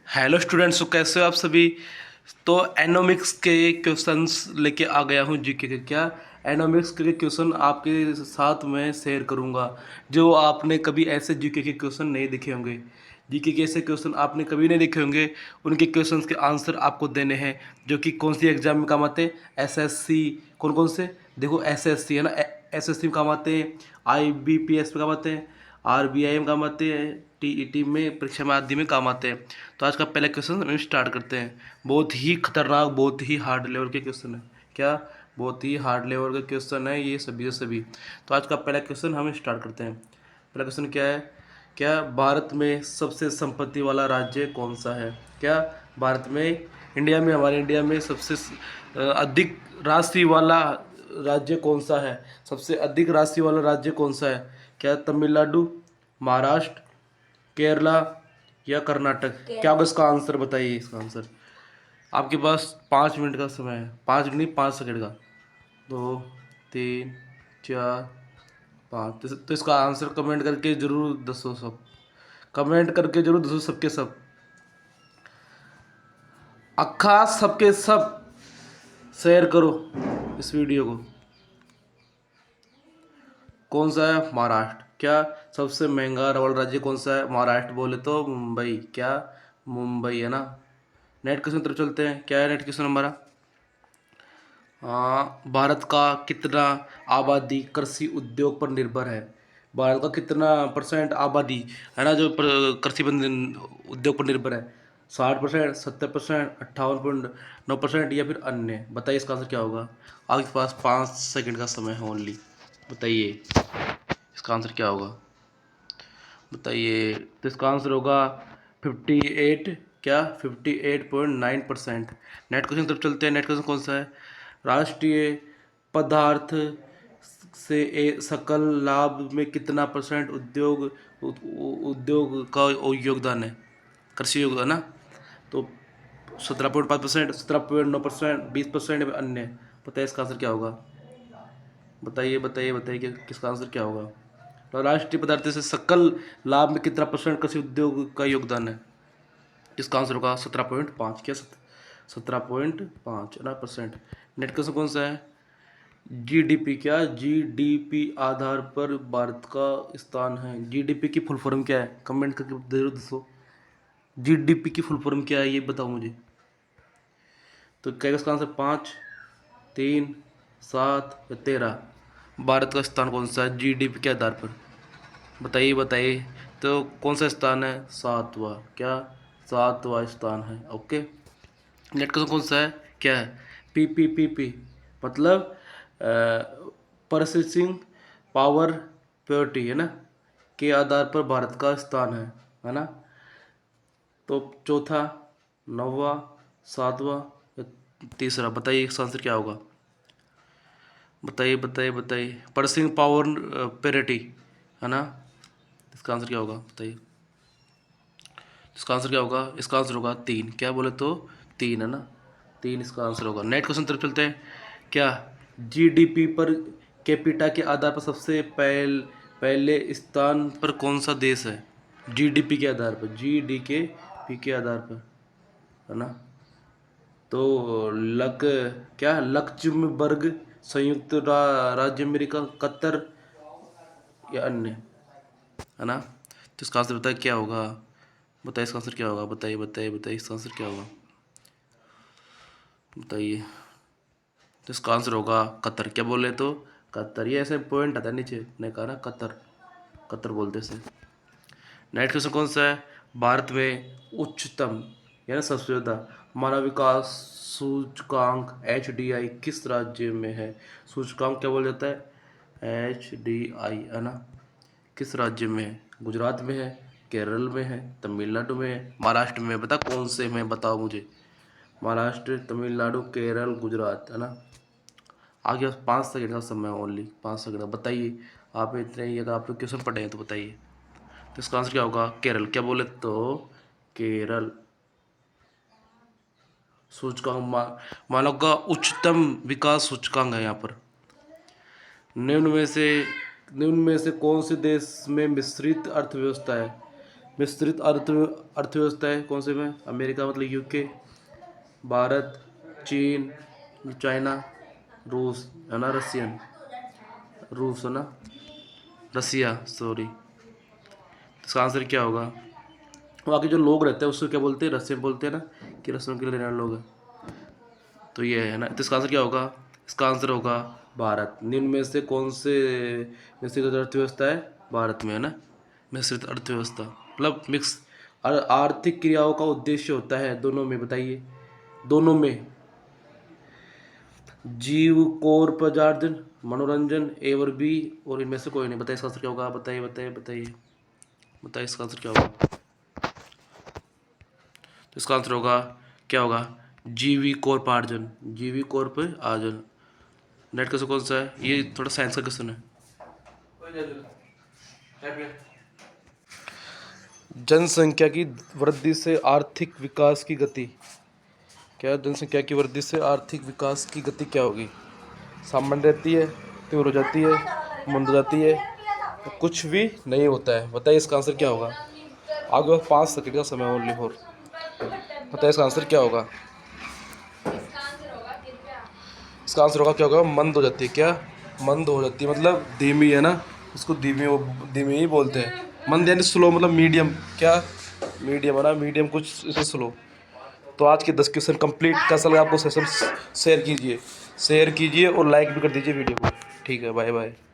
Hello students, तो कैसे हो आप सभी। तो एनोमिक्स के क्वेश्चंस लेके आ गया हूँ जीके के। क्या एनोमिक्स के क्वेश्चन आपके साथ में शेयर करूँगा जो आपने कभी ऐसे जीके के क्वेश्चन नहीं देखे होंगे। जीके के ऐसे क्वेश्चन आपने कभी नहीं देखे होंगे, उनके क्वेश्चंस के आंसर आपको देने हैं जो कि कौन सी एग्जाम में काम आते हैं। एसएससी कौन कौन से, देखो एसएससी है ना, एसएससी में काम आते हैं, आईबीपीएस में काम आते हैं, आरबीआई में काम आते हैं, टीईटी में परीक्षा में आदि में काम आते हैं। तो आज का पहला क्वेश्चन हम स्टार्ट करते हैं। बहुत ही खतरनाक, बहुत ही हार्ड लेवल के क्वेश्चन है। क्या बहुत ही हार्ड लेवल का क्वेश्चन है ये सभी से सभी। तो आज का पहला क्वेश्चन हम स्टार्ट करते हैं। पहला क्वेश्चन क्या है, क्या भारत में सबसे संपत्ति वाला राज्य कौन सा है। क्या भारत में, इंडिया में, हमारे इंडिया में सबसे अधिक राशि वाला राज्य कौन सा है। सबसे अधिक राशि वाला राज्य कौन सा है। क्या तमिलनाडु, महाराष्ट्र, केरला या कर्नाटक। क्या होगा इसका आंसर, बताइए इसका आंसर। आपके पास 5 मिनट का समय है, 5 नहीं 5 सेकंड का। 2, 3, 4, 5। तो इसका आंसर कमेंट करके जरूर दसो सब, कमेंट करके जरूर दसो सबके सब, अक्खा सबके सब शेयर करो इस वीडियो को। कौन सा है, महाराष्ट्र। क्या सबसे महंगा रबड़ राज्य कौन सा है। महाराष्ट्र बोले तो मुंबई। क्या मुंबई है ना। नेट क्वेश्चन तरफ चलते हैं। क्या है नेट क्वेश्चन हमारा, भारत का कितना आबादी कृषि उद्योग पर निर्भर है। भारत का कितना परसेंट आबादी है ना जो कृषि उद्योग पर निर्भर है। 60%, 70%, 58.9% या फिर अन्य। बताइए इसका आंसर क्या होगा। आपके पास 5 सेकंड का समय है ओनली। बताइए इसका आंसर क्या होगा, बताइए। तो इसका आंसर होगा 58। क्या 58.9%। नेट क्वेश्चन तरफ चलते हैं। नेट क्वेश्चन कौन सा है, राष्ट्रीय पदार्थ से सकल लाभ में कितना परसेंट उद्योग का योगदान है, कृषि योगदान ना। तो 17.5%, 17.9%, 20% अन्य। बताइए इसका आंसर क्या होगा। बताइए बताइए बताइए कि किसका आंसर क्या होगा। तो राष्ट्रीय पदार्थ से सकल लाभ में कितना परसेंट कृषि उद्योग का योगदान है। इसका आंसर होगा 17.5। क्या 17.5 ना परसेंट। नेट क्वेश्चन कौन सा है, जीडीपी। क्या जीडीपी आधार पर भारत का स्थान है। जीडीपी की फुल फॉर्म क्या है, कमेंट करके जरूर दसो। जीडीपी की फुल फॉर्म क्या है ये बताओ मुझे। तो क्या इसका आंसर 5, 3, 7 या 13। भारत का स्थान कौन सा है जीडीपी के आधार पर, बताइए बताइए। तो कौन सा स्थान है, 7वां। क्या 7वां स्थान है। ओके। नेट का कौन सा है, क्या है, पी मतलब प्रोसेसिंग पावर प्योरिटी है ना, के आधार पर भारत का स्थान है ना। तो चौथा, 9वां, 7वां या तीसरा। बताइए इसका आंसर क्या होगा। बताइए बताइए बताइए। प्रोसेसिंग पावर प्योरिटी है ना। इसका आंसर क्या होगा बताइए। इसका आंसर क्या होगा, इसका आंसर होगा 3। क्या बोले तो 3 है ना, 3 इसका आंसर होगा। नेट क्वेश्चन तरफ चलते हैं। क्या जीडीपी पर कैपिटा के आधार पर सबसे पहले स्थान पर कौन सा देश है। जीडीपी के आधार पर, जीडी के पी के आधार पर है ना। तो लक क्या लक्जमबर्ग, संयुक्त राज्य अमेरिका, कतर या अन्य है ना। तो इसका आंसर बताइए क्या होगा। बताइए इसका आंसर क्या होगा। बताइए बताइए बताइए इसका आंसर क्या होगा। बताइए। तो इसका आंसर होगा कतर। क्या बोले तो कतर। ये ऐसे पॉइंट आता है नीचे, ने कहा ना कतर, कतर बोलते से। नेक्स्ट क्वेश्चन कौन सा है, भारत में उच्चतम यानी सबसे ज़्यादा मानव विकास सूचकांक HDI किस राज्य में है। सूचकांक क्या बोला जाता है, HDI है ना। किस राज्य में है, गुजरात में है, केरल में है, तमिलनाडु में है, महाराष्ट्र में है। बता कौन से में, बताओ मुझे। महाराष्ट्र, तमिलनाडु, केरल, गुजरात है ना। आगे 5 सेकंड का समय ओनली, 5 सेकंड का। बताइए आप इतने ही, अगर आप क्वेश्चन पढ़े हैं तो बताइए। तो इसका आंसर क्या होगा, केरल। क्या बोले तो केरल। सूचकांक मानव का उच्चतम विकास सूचकांक है यहाँ पर। निम्न में से कौन से देश में मिश्रित अर्थव्यवस्था है। विस्तृत अर्थव्यवस्थाएं कौन से में? अमेरिका मतलब यूके, भारत, चीन, चाइना, रूस है ना, रूस है ना, रसिया सॉरी। इसका आंसर क्या होगा? वहाँ के जो लोग रहते हैं उसको क्या बोलते हैं? रसियन बोलते हैं ना, कि रसियन के लिए रहने वाले लोग हैं। तो ये है ना, तो इसका आंसर क्या होगा? इसका आंसर होगा भारत। निम्न में से कौन से मिश्रित अर्थव्यवस्था है? भारत में है ना, मिश्रित अर्थव्यवस्था मतलब मिक्स। आर्थिक क्रियाओं का उद्देश्य होता है दोनों में, बताइए दोनों में, जीव कोर्पजार्जन, मनोरंजन, ए और बी, और इनमें से कोई नहीं। बताइए इसका आंसर क्या होगा? बताइए बताइए बताइए बताइए इसका आंसर क्या होगा? तो इसका आंसर होगा, क्या होगा? जीवी कोर्पार्जन, जीवी कोर्प आर्जन। नेट क्वेश्चन कौन सा है? ये थोड़ा साइंस का क्वेश्चन है। जनसंख्या की वृद्धि से आर्थिक विकास की गति क्या? जनसंख्या की वृद्धि से आर्थिक विकास की गति क्या होगी? सामान्य रहती है, तीव्र हो जाती है, मंद हो जाती है, तो कुछ भी नहीं होता है। बताइए इसका आंसर क्या होगा? आगे बस 5 सेकंड का समय ओनली फॉर। बताइए इसका आंसर क्या होगा? इसका आंसर होगा, क्या होगा? मंद हो जाती है। क्या? मंद हो जाती है मतलब धीमी है ना, इसको धीमी ही बोलते हैं। मंद यानी स्लो, मतलब मीडियम। क्या? मीडियम है ना, मीडियम कुछ इसे स्लो। तो आज के 10 क्वेश्चन कंप्लीट। कैसा लगा आपको सेशन? शेयर कीजिए और लाइक भी कर दीजिए वीडियो को। ठीक है, बाय बाय।